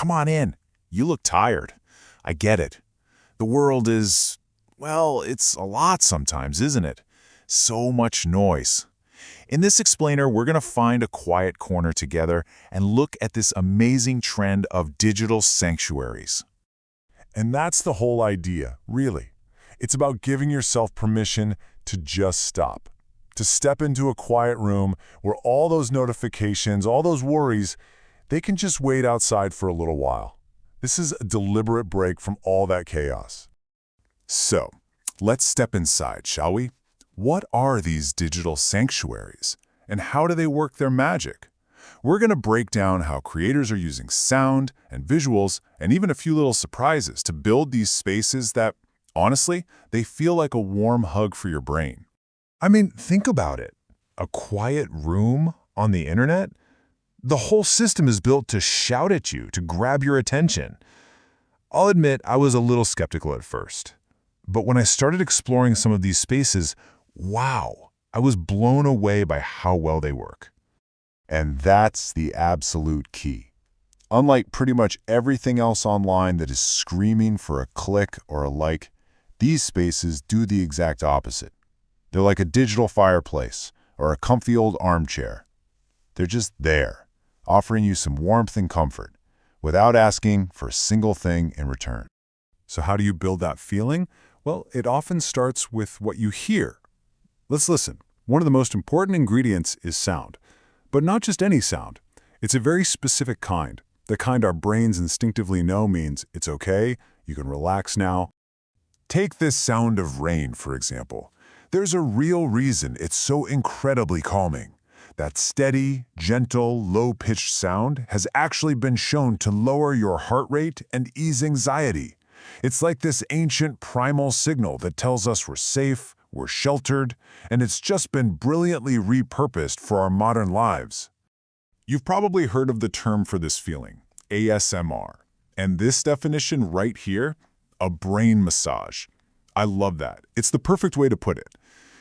come on in. You look tired. I get it. The world is, well, it's a lot sometimes, isn't it? So much noise. In this explainer, we're going to find a quiet corner together and look at this amazing trend of digital sanctuaries. And that's the whole idea, really. It's about giving yourself permission to just stop, to step into a quiet room where all those notifications, all those worries, they can just wait outside for a little while. This is a deliberate break from all that chaos. So, let's step inside, shall we? What are these digital sanctuaries, and how do they work their magic? We're going to break down how creators are using sound and visuals and even a few little surprises to build these spaces that, honestly, they feel like a warm hug for your brain. I mean, think about it. A quiet room on the internet? The whole system is built to shout at you, to grab your attention. I'll admit I was a little skeptical at first. But when I started exploring some of these spaces, wow, I was blown away by how well they work. And that's the absolute key. Unlike pretty much everything else online that is screaming for a click or a like, these spaces do the exact opposite. They're like a digital fireplace or a comfy old armchair. They're just there, offering you some warmth and comfort, without asking for a single thing in return. So how do you build that feeling? Well, it often starts with what you hear. Let's listen. One of the most important ingredients is sound. But not just any sound. It's a very specific kind. The kind our brains instinctively know means it's okay, you can relax now. Take this sound of rain, for example. There's a real reason it's so incredibly calming. That steady, gentle, low-pitched sound has actually been shown to lower your heart rate and ease anxiety. It's like this ancient primal signal that tells us we're safe, we're sheltered, and it's just been brilliantly repurposed for our modern lives. You've probably heard of the term for this feeling, ASMR. And this definition right here, a brain massage. I love that. It's the perfect way to put it.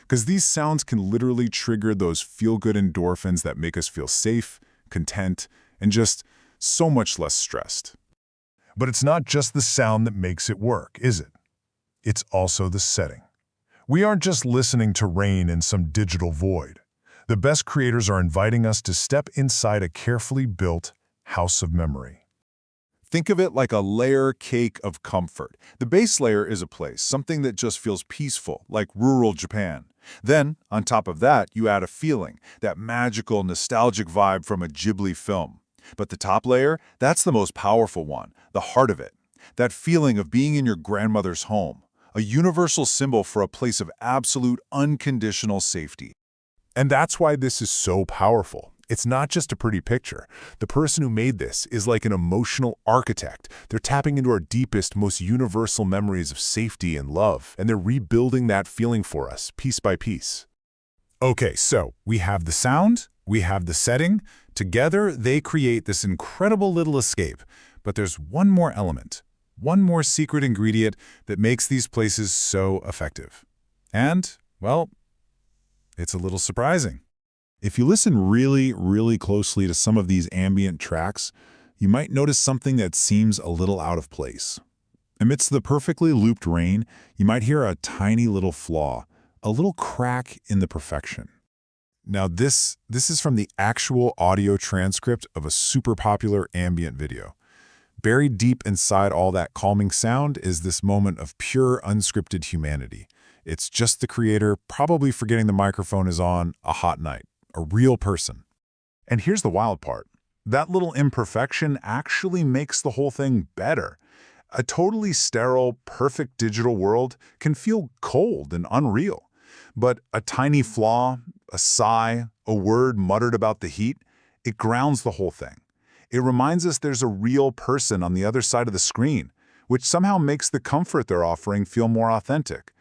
Because these sounds can literally trigger those feel-good endorphins that make us feel safe, content, and just so much less stressed. But it's not just the sound that makes it work, is it? It's also the setting. We aren't just listening to rain in some digital void. The best creators are inviting us to step inside a carefully built house of memory. Think of it like a layer cake of comfort. The base layer is a place, something that just feels peaceful, like rural Japan. Then, on top of that, you add a feeling, that magical, nostalgic vibe from a Ghibli film. But the top layer, that's the most powerful one, the heart of it. That feeling of being in your grandmother's home, a universal symbol for a place of absolute, unconditional safety. And that's why this is so powerful. It's not just a pretty picture. The person who made this is like an emotional architect. They're tapping into our deepest, most universal memories of safety and love, and they're rebuilding that feeling for us, piece by piece. Okay, so we have the sound, we have the setting. Together, they create this incredible little escape. But there's one more element, one more secret ingredient that makes these places so effective. And, well, it's a little surprising. If you listen really, really closely to some of these ambient tracks, you might notice something that seems a little out of place. Amidst the perfectly looped rain, you might hear a tiny little flaw, a little crack in the perfection. Now this is from the actual audio transcript of a super popular ambient video. Buried deep inside all that calming sound is this moment of pure, unscripted humanity. It's just the creator probably forgetting the microphone is on a hot night. A real person. And here's the wild part. That little imperfection actually makes the whole thing better. A totally sterile, perfect digital world can feel cold and unreal. But a tiny flaw, a sigh, a word muttered about the heat, it grounds the whole thing. It reminds us there's a real person on the other side of the screen, which somehow makes the comfort they're offering feel more authentic.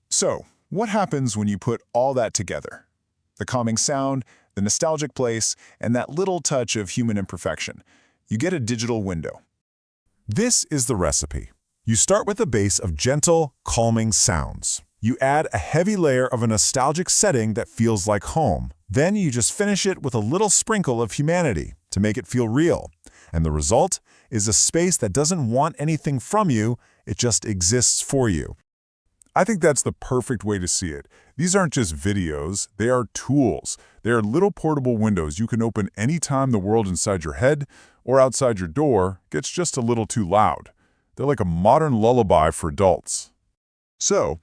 So, what happens when you put all that together? The calming sound, the nostalgic place, and that little touch of human imperfection. You get a digital window. This is the recipe. You start with a base of gentle, calming sounds. You add a heavy layer of a nostalgic setting that feels like home. Then you just finish it with a little sprinkle of humanity to make it feel real. And the result is a space that doesn't want anything from you, it just exists for you. I think that's the perfect way to see it. These aren't just videos, they are tools. They are little portable windows you can open anytime the world inside your head or outside your door gets just a little too loud. They're like a modern lullaby for adults. So,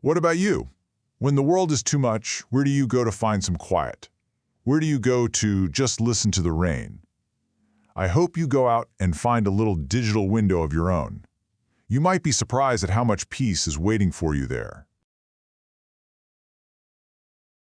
what about you? When the world is too much, where do you go to find some quiet? Where do you go to just listen to the rain? I hope you go out and find a little digital window of your own. You might be surprised at how much peace is waiting for you there.